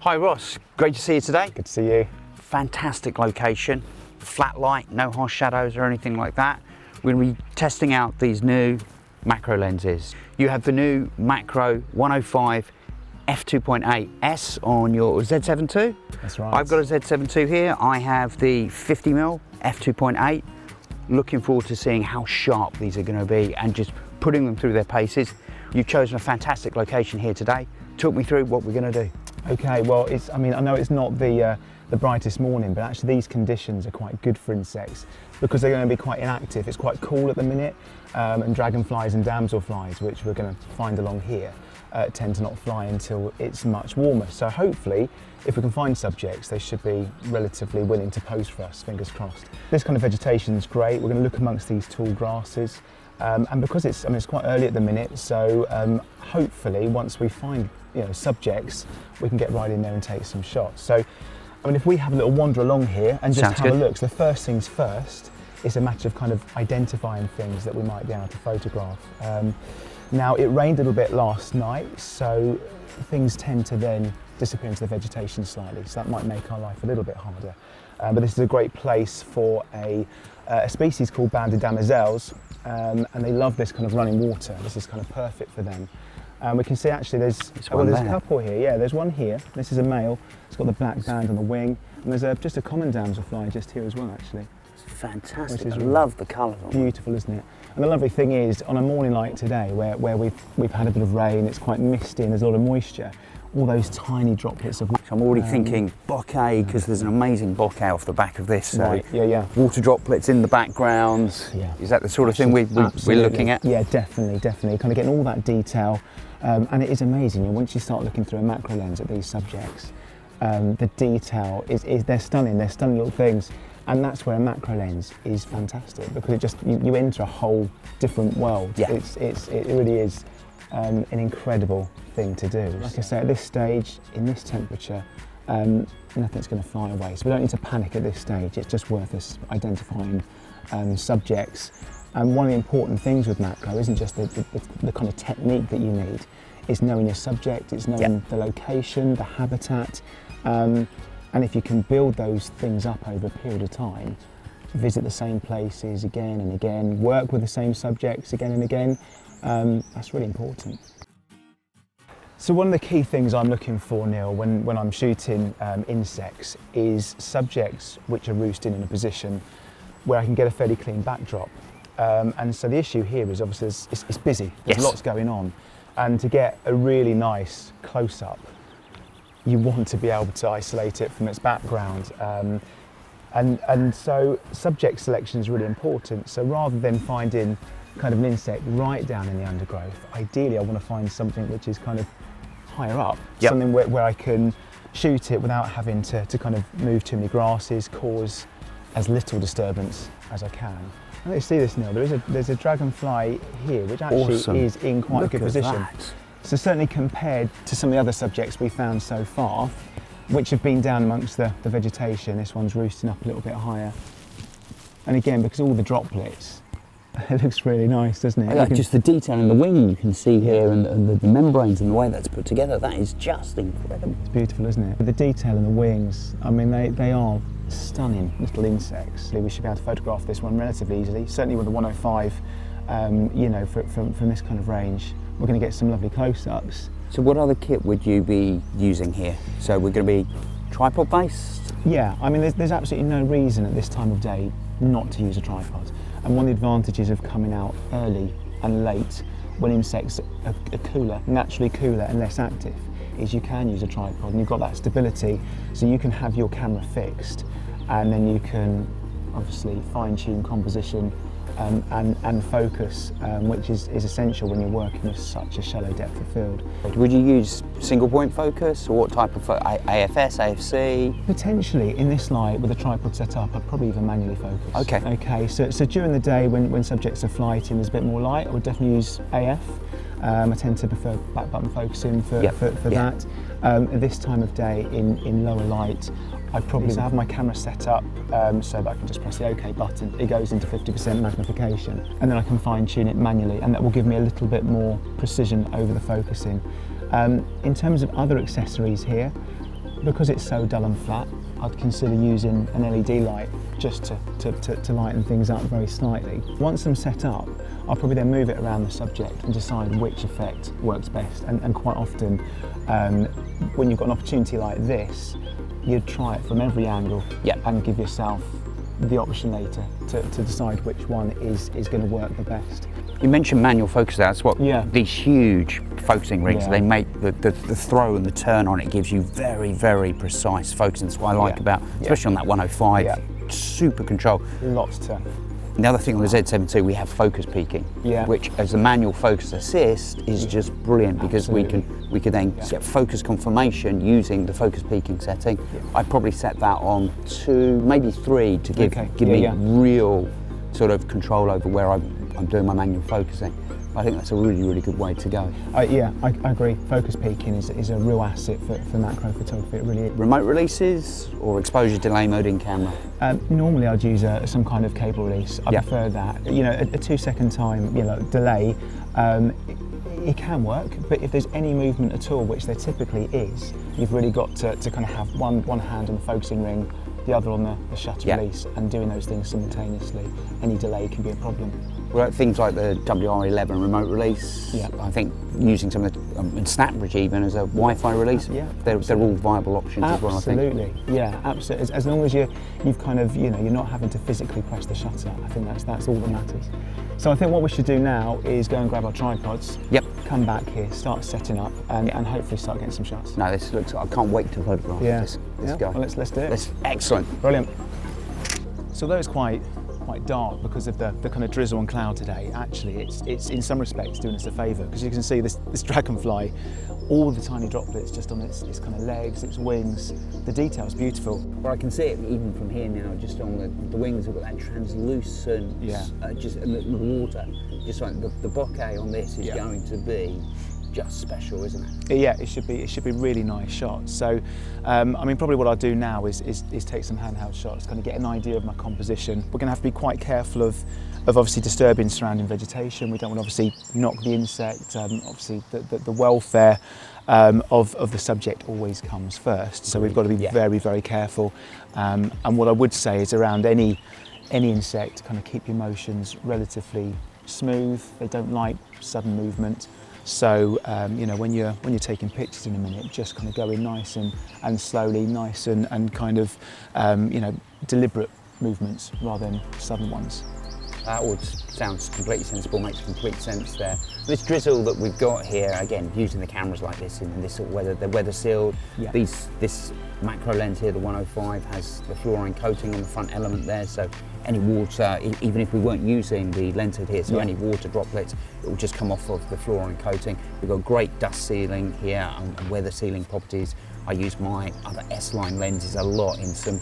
Hi Ross, great to see you today. Good to see you. Fantastic location, flat light, no harsh shadows or anything like that. We're going to be testing out these new macro lenses. You have the new macro 105 f2.8S on your Z7 II. That's right. I've got a Z7 II here. I have the 50mm f2.8. Looking forward to seeing how sharp these are going to be and just putting them through their paces. You've chosen a fantastic location here today. Talk me through what we're going to do. Okay, well, I know it's not the brightest morning, but actually these conditions are quite good for insects because they're going to be quite inactive. It's quite cool at the minute, and dragonflies and damselflies, which we're going to find along here, tend to not fly until it's much warmer. So hopefully, if we can find subjects, they should be relatively willing to pose for us, fingers crossed. This kind of vegetation is great. We're going to look amongst these tall grasses. And because it's quite early at the minute, so hopefully once we find subjects, we can get right in there and take some shots. So, if we have a little wander along here and just have a look, so the first things first, it's a matter of kind of identifying things that we might be able to photograph. Now, it rained a little bit last night, so things tend to then disappear into the vegetation slightly, so that might make our life a little bit harder. But this is a great place for a species called banded damosels, and they love this kind of running water. This is kind of perfect for them. We can see actually there's a couple here. Yeah, there's one here. This is a male. It's got the black band on the wing, and there's just a common damselfly just here as well, actually. It's fantastic. I love the colours on it. Beautiful, isn't it? And the lovely thing is, on a morning like today, where we've had a bit of rain, it's quite misty and there's a lot of moisture. All those tiny droplets of water. I'm already thinking bokeh, because there's an amazing bokeh off the back of this. So right, yeah. Water droplets in the background. Yeah. Is that the sort of thing we're looking at? Yeah, definitely. Kind of getting all that detail. And it is amazing. Once you start looking through a macro lens at these subjects, the detail they're stunning. They're stunning little things. And that's where a macro lens is fantastic, because it just, you enter a whole different world. Yeah. It really is an incredible thing to do. Like I say, at this stage, in this temperature, nothing's going to fly away. So we don't need to panic at this stage. It's just worth us identifying subjects. And one of the important things with macro isn't just the kind of technique that you need. It's knowing your subject, it's knowing the location, the habitat. And if you can build those things up over a period of time, visit the same places again and again, work with the same subjects again and again, that's really important. So one of the key things I'm looking for, Neil, when I'm shooting insects is subjects which are roosting in a position where I can get a fairly clean backdrop. And so the issue here is obviously it's busy, there's lots going on. And to get a really nice close-up, you want to be able to isolate it from its background. And so subject selection is really important. So rather than finding kind of an insect right down in the undergrowth, ideally I want to find something which is kind of higher up, something where I can shoot it without having to kind of move too many grasses, cause as little disturbance as I can. And you see this, Neil, there's a dragonfly here which actually is in quite a good position. That. So certainly compared to some of the other subjects we found so far, which have been down amongst the vegetation, this one's roosting up a little bit higher. And again, because all the droplets, it looks really nice, doesn't it? Yeah, just the detail in the wing you can see here, and the membranes and the way that's put together, that is just incredible. It's beautiful, isn't it? But the detail in the wings, they are stunning little insects. We should be able to photograph this one relatively easily, certainly with the 105, from this kind of range. We're going to get some lovely close-ups. So what other kit would you be using here? So we're going to be tripod based? Yeah, there's absolutely no reason at this time of day not to use a tripod. And one of the advantages of coming out early and late when insects are cooler, naturally cooler and less active, is you can use a tripod and you've got that stability, so you can have your camera fixed and then you can obviously fine-tune composition and focus, which is essential when you're working with such a shallow depth of field. Would you use single point focus, or what type of AFS, AFC? Potentially, in this light with a tripod set up, I'd probably even manually focus. Okay. So during the day when subjects are flighting, there's a bit more light, I would definitely use AF. I tend to prefer back button focusing for that. At this time of day in lower light, I'd probably have my camera set up so that I can just press the OK button. It goes into 50% magnification, and then I can fine tune it manually, and that will give me a little bit more precision over the focusing. In terms of other accessories here, because it's so dull and flat, I'd consider using an LED light just to lighten things up very slightly. Once I'm set up, I'll probably then move it around the subject and decide which effect works best. And quite often, when you've got an opportunity like this, you'd try it from every angle and give yourself the option later to decide which one is going to work the best. You mentioned manual focus, that's what these huge focusing rings, they make the throw and the turn on it gives you very, very precise focusing. That's what I like about, especially on that 105, super control. Lots of turn. And the other thing on the Z7 II, we have focus peaking, which as a manual focus assist is just brilliant because we can then get focus confirmation using the focus peaking setting. I'd probably set that on 2, maybe 3 to give me real sort of control over where I'm doing my manual focusing. I think that's a really, really good way to go. Yeah, I agree. Focus peaking is a real asset for macro photography. It really is. Remote releases or exposure delay mode in camera? Normally I'd use some kind of cable release. I prefer that. You know, a 2-second time, delay. It can work, but if there's any movement at all, which there typically is, you've really got to kind of have one hand on the focusing ring, the other on the shutter release, and doing those things simultaneously. Any delay can be a problem. Well, things like the WR11 remote release, I think using some of the, and Snapbridge even as a Wi-Fi release, they're all viable options as well, I think. Absolutely, yeah, absolutely. As long as you've kind of, you're not having to physically press the shutter, I think that's all that matters. So I think what we should do now is go and grab our tripods, come back here, start setting up, and hopefully start getting some shots. No, this looks, I can't wait to photograph this. Let's go. Well, let's do it. Excellent. Brilliant. So although it's quite dark because of the kind of drizzle and cloud today, actually it's in some respects doing us a favour, because you can see this dragonfly, all the tiny droplets just on its kind of legs, its wings. The detail's beautiful. Well, I can see it even from here now, just on the wings. We've got that translucent, just the water, just like the bokeh on this is going to be just special, isn't it? Yeah, it should be really nice shots. So, I mean, probably what I'll do now is take some handheld shots, kind of get an idea of my composition. We're going to have to be quite careful of obviously disturbing surrounding vegetation. We don't want to obviously knock the insect. Obviously, the welfare of the subject always comes first. So we've got to be very, very careful. And what I would say is around any insect, kind of keep your motions relatively smooth. They don't like sudden movement. So when you're taking pictures in a minute, just kind of go in nice and slowly, nice and kind of deliberate movements rather than sudden ones. That would sounds completely sensible, makes complete sense there. This drizzle that we've got here, again, using the cameras like this in this sort of weather, they're weather sealed. This macro lens here, the 105, has the fluorine coating on the front element there, so any water, even if we weren't using the lens hood here, so any water droplets, it will just come off of the fluorine coating. We've got great dust sealing here and weather sealing properties. I use my other S-line lenses a lot in some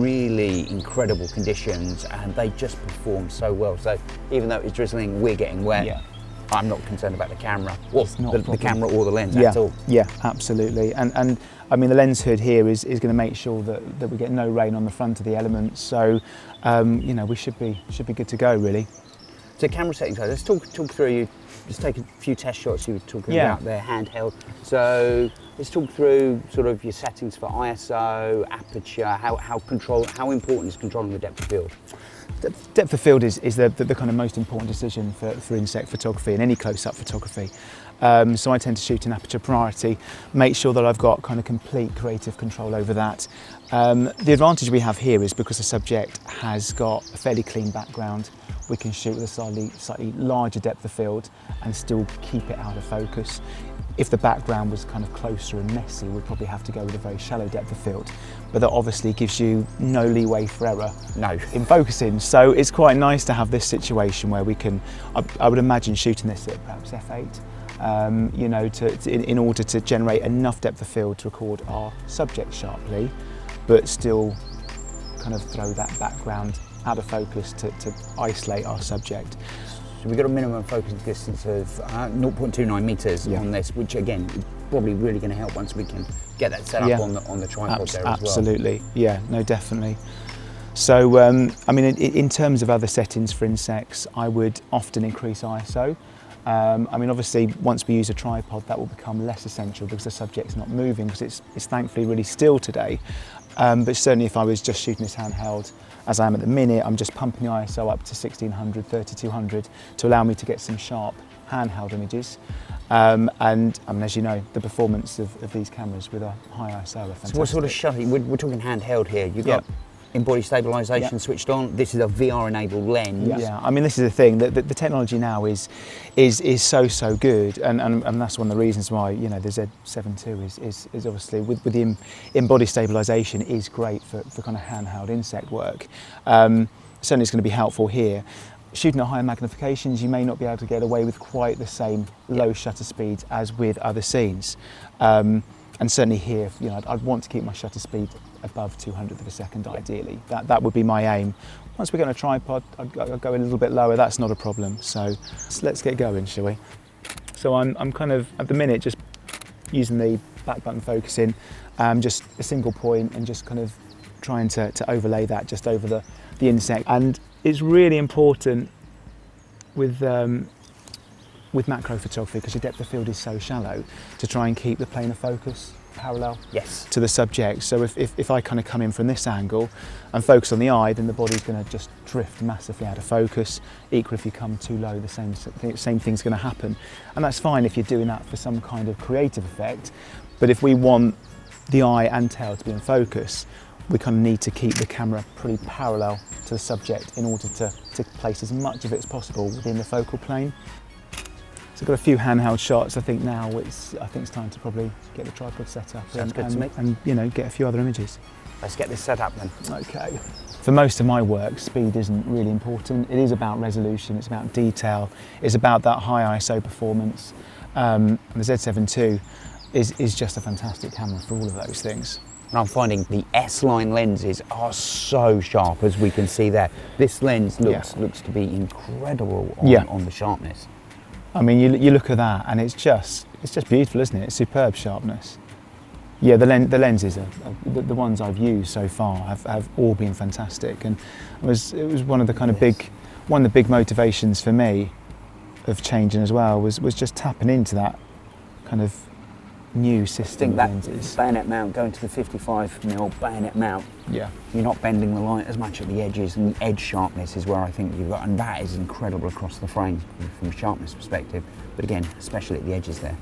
really incredible conditions, and they just perform so well. So even though it's drizzling, we're getting wet. I'm not concerned about the camera, the camera or the lens at all. Yeah, absolutely. And I mean, the lens hood here is going to make sure that we get no rain on the front of the element. So we should be good to go, really. So camera settings, let's talk through. You just take a few test shots you were talking about there, handheld. So let's talk through sort of your settings for ISO, aperture, how important is controlling the depth of field? Depth of field is the kind of most important decision for insect photography and any close-up photography. So I tend to shoot in aperture priority, make sure that I've got kind of complete creative control over that. The advantage we have here is because the subject has got a fairly clean background, we can shoot with a slightly larger depth of field and still keep it out of focus. If the background was kind of closer and messy, we'd probably have to go with a very shallow depth of field. But that obviously gives you no leeway for error in focusing. So it's quite nice to have this situation where we can, I would imagine shooting this at perhaps f8, in order to generate enough depth of field to record our subject sharply, but still kind of throw that background out of focus to isolate our subject. So we've got a minimum focusing distance of 0.29 meters on this, which again is probably really going to help once we can get that set up on the tripod there as well. Absolutely, yeah, no, definitely. So, I mean, in terms of other settings for insects, I would often increase ISO. I mean, obviously, once we use a tripod, that will become less essential because the subject's not moving, because it's thankfully really still today. But certainly if I was just shooting this handheld, as I am at the minute, I'm just pumping the ISO up to 1600, 3200 to allow me to get some sharp handheld images. And I mean, as you know, the performance of these cameras with a high ISO are fantastic. So what sort of shutter? We're talking handheld here. You've got in-body stabilisation switched on. This is a VR-enabled lens. Yeah, I mean, this is the thing, that the technology now is so good, and that's one of the reasons why, you know, the Z7 II is obviously with the in-body stabilisation is great for kind of handheld insect work. Certainly it's going to be helpful here. Shooting at higher magnifications, you may not be able to get away with quite the same low shutter speeds as with other scenes. And certainly here, you know, I'd want to keep my shutter speed above 200th of a second, ideally. That would be my aim. Once we get on a tripod, I'd go a little bit lower, that's not a problem. So let's get going, shall we? So I'm kind of, at the minute, just using the back button focusing, just a single point and just kind of trying to overlay that just over the insect. And it's really important with macro photography, because your depth of field is so shallow, to try and keep the plane of focus parallel to the subject. So if I kind of come in from this angle and focus on the eye, then the body's going to just drift massively out of focus. Equally, if you come too low, the same thing's going to happen. And that's fine if you're doing that for some kind of creative effect. But if we want the eye and tail to be in focus, we kind of need to keep the camera pretty parallel to the subject in order to place as much of it as possible within the focal plane. So I've got a few handheld shots. I think now it's time to probably get the tripod set up. Sounds good to me. And you know, get a few other images. Let's get this set up then. Okay. For most of my work, speed isn't really important. It is about resolution, it's about detail, it's about that high ISO performance. And the Z7 II is just a fantastic camera for all of those things. And I'm finding the S-line lenses are so sharp, as we can see there. This lens looks to be incredible on the sharpness. I mean, you look at that and it's just beautiful, isn't it? It's superb sharpness. Yeah, the lenses, the ones I've used so far have all been fantastic, and it was one of the kind of big motivations for me of changing as well was just tapping into that kind of new system of lenses. Bayonet mount, going to the 55mm bayonet mount. Yeah. You're not bending the light as much at the edges, and the edge sharpness is where I think you've got, and that is incredible across the frame from a sharpness perspective. But again, especially at the edges there.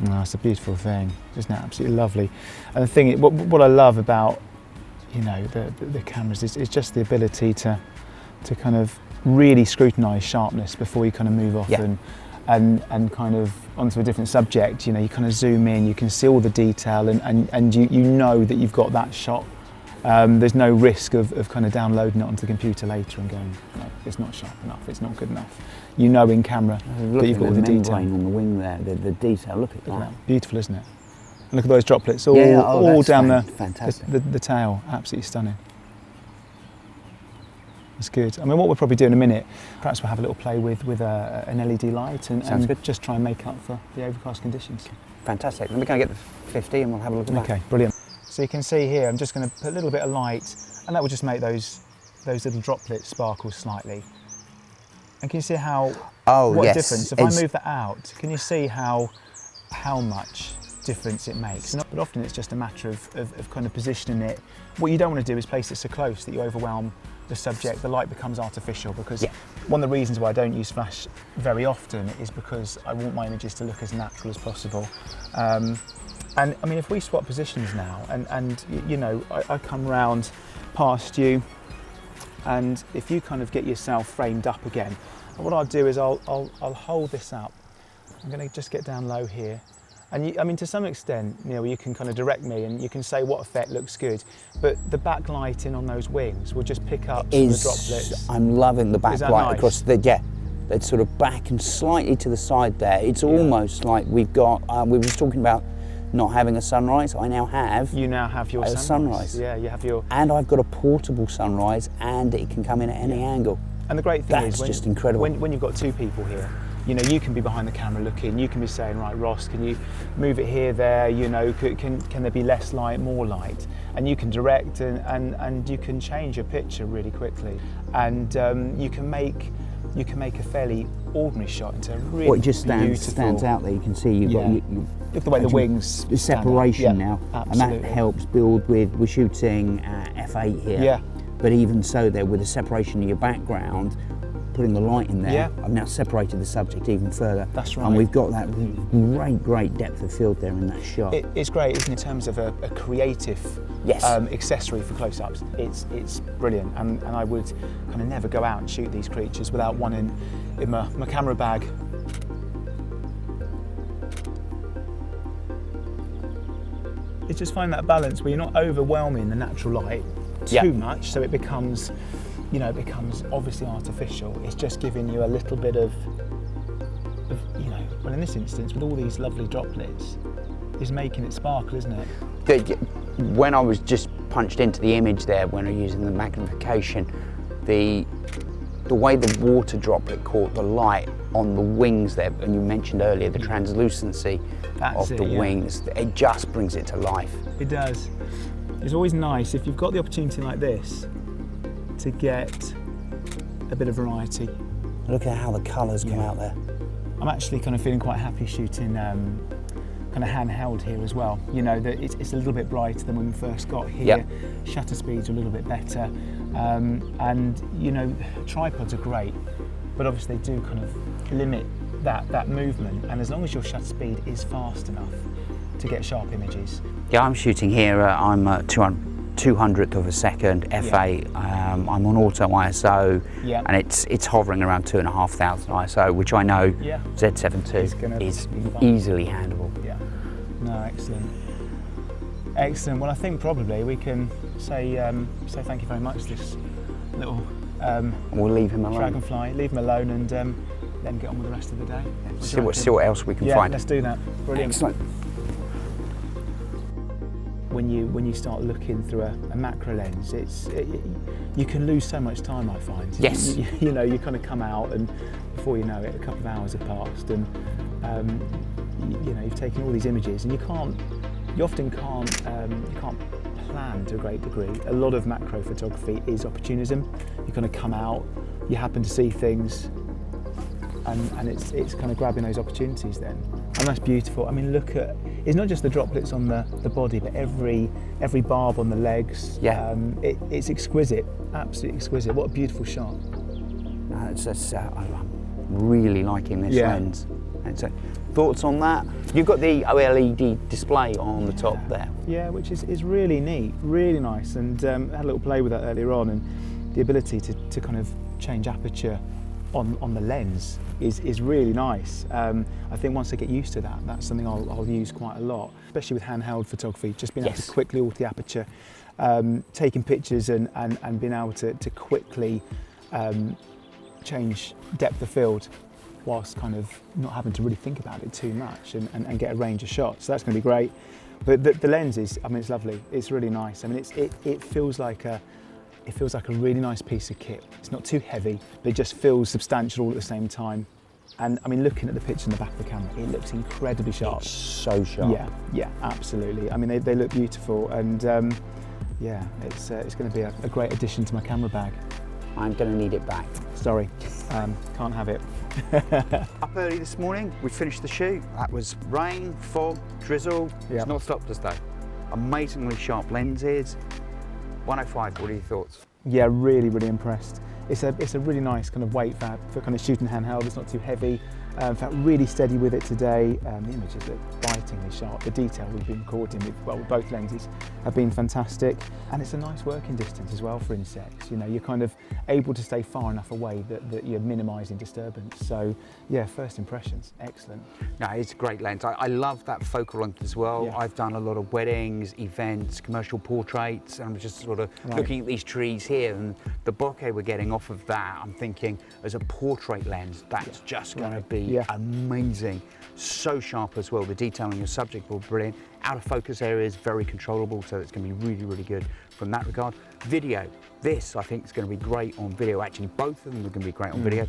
No, it's a beautiful thing, isn't it? Absolutely lovely. And the thing, what I love about, you know, the cameras is just the ability to kind of really scrutinise sharpness before you kind of move off and kind of onto a different subject. You know, you kind of zoom in, you can see all the detail, and you know that you've got that shot. There's no risk of kind of downloading it onto the computer later and going, no, it's not sharp enough, it's not good enough. You know in camera that you've got all the detail. On the wing there, the detail, look at that. Beautiful, isn't it? And look at those droplets all down the tail, absolutely stunning. That's good. I mean, what we'll probably do in a minute, perhaps we'll have a little play with an LED light and just try and make up for the overcast conditions. Fantastic. Then we're going to get the 50 and we'll have a look at that. Okay, brilliant. So you can see here, I'm just going to put a little bit of light, and that will just make those little droplets sparkle slightly. And can you see what a difference? If I move that out, can you see how much difference it makes? But often it's just a matter of kind of positioning it. What you don't want to do is place it so close that you overwhelm the subject. The light becomes artificial, because one of the reasons why I don't use flash very often is because I want my images to look as natural as possible. And I mean, if we swap positions now, and you know, I come round past you, and if you kind of get yourself framed up again, what I'll do is I'll hold this up. I'm going to just get down low here, and I mean, to some extent, you know, you can kind of direct me and you can say what effect looks good, but the backlighting on those wings will just pick up the droplets. I'm loving the backlight across the it's sort of back and slightly to the side there. It's almost like we've got. We were just talking about not having a sunrise. I now have. You now have your sunrise. Yeah, you have your. And I've got a portable sunrise, and it can come in at any angle. And the great thing is, just incredible. When you've got two people here, you know, you can be behind the camera looking. You can be saying, right, Ross, can you move it here, there? You know, can there be less light, more light? And you can direct and you can change your picture really quickly. And you can make you can make a fairly ordinary shot into a really Well, it just beautiful. stands out there. You can see you've got Look at the way the wings. the separation now, Absolutely. and that helps build with. We're shooting f8 here, Yeah. but even so, there with the separation of your background, putting the light in there, Yeah. I've now separated the subject even further. That's right. And we've got that great depth of field there in that shot. It's great, isn't it, in terms of a creative Yes. accessory for close-ups. It's brilliant, and I would kind of never go out and shoot these creatures without one in my camera bag. It's just finding that balance where you're not overwhelming the natural light too much, so it becomes, it becomes obviously artificial. It's just giving you a little bit of well, in this instance, with all these lovely droplets, is making it sparkle, isn't it? When I was just punched into the image there, when I'm using the magnification, the way the water droplet caught the light on the wings there, and you mentioned earlier the translucency of the wings, it just brings it to life. It does. It's always nice if you've got the opportunity like this to get a bit of variety. Look at how the colours come out there. I'm actually kind of feeling quite happy shooting kind of handheld here as well. That it's a little bit brighter than when we first got here. Shutter speeds are a little bit better, and tripods are great, but obviously they do kind of limit that movement. And as long as your shutter speed is fast enough to get sharp images. Yeah, I'm shooting here. I'm 200th of a second f8. I'm on auto ISO, and it's hovering around 2,500 ISO, which I know Z7 is easily handleable. Yeah. No, excellent. Excellent. Well, I think probably we can say thank you very much. This little we'll leave him alone. Dragonfly. Leave him alone, and then get on with the rest of the day. See what else we can find. Let's do that. Brilliant. Excellent. When you start looking through a macro lens, you can lose so much time, I find. Yes. You kind of come out, and before you know it, a couple of hours have passed, and you've taken all these images, and you often can't plan to a great degree. A lot of macro photography is opportunism. You kind of come out, you happen to see things, and it's kind of grabbing those opportunities then. And that's beautiful. I mean, look at, it's not just the droplets on the body, but every barb on the legs. Yeah. It's exquisite, absolutely exquisite. What a beautiful shot. I'm really liking this lens. And so, thoughts on that? You've got the OLED display on the top there. Yeah, which is really neat, really nice, and had a little play with that earlier on, and the ability to kind of change aperture on the lens is really nice. I think once I get used to that, that's something I'll use quite a lot, especially with handheld photography, just being able to quickly alter the aperture, taking pictures and being able to quickly change depth of field whilst kind of not having to really think about it too much and get a range of shots. So that's going to be great. But the lens is, I mean, it's lovely. It's really nice. I mean, it feels like a really nice piece of kit. It's not too heavy, but it just feels substantial all at the same time. And I mean, looking at the picture in the back of the camera, it looks incredibly sharp. It's so sharp. Yeah, absolutely. I mean, they look beautiful, and yeah, it's going to be a great addition to my camera bag. I'm going to need it back. Sorry, can't have it. Up early this morning, we finished the shoot. That was rain, fog, drizzle. It's not stopped us though. Amazingly sharp lenses. 105, what are your thoughts? Yeah, really, really impressed. It's a really nice kind of weight for kind of shooting handheld. It's not too heavy. Felt really steady with it today. The images look bitingly sharp. The detail we've been recording with both lenses have been fantastic, and it's a nice working distance as well for insects. You're kind of able to stay far enough away that you're minimising disturbance. So yeah, first impressions, excellent. No, it's a great lens. I love that focal length as well. Yeah. I've done a lot of weddings, events, commercial portraits, and I'm just sort of looking at these trees here, and the bokeh we're getting off of that, I'm thinking as a portrait lens, that's just going to be amazing. So sharp as well. The detail on your subject will be brilliant. Out of focus area is very controllable, so it's going to be really, really good from that regard. Video, this I think is going to be great on video. Actually, both of them are going to be great on video.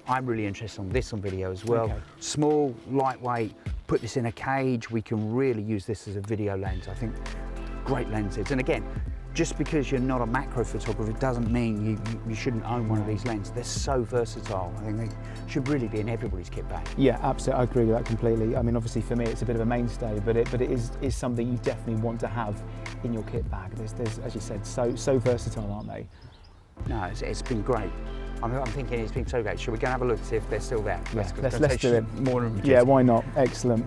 I'm really interested on this on video as well. Okay. Small, lightweight, put this in a cage. We can really use this as a video lens. I think great lenses. And again, just because you're not a macro photographer doesn't mean you shouldn't own one of these lenses. They're so versatile. I think they should really be in everybody's kit bag. Yeah, absolutely. I agree with that completely. I mean, obviously for me, it's a bit of a mainstay, but it is something you definitely want to have in your kit bag. There's as you said, so versatile, aren't they? No, it's been great. I'm thinking it's been so great. Should we go and have a look to see if they're still there? Yeah, let's do it. More than yeah, why not? Excellent.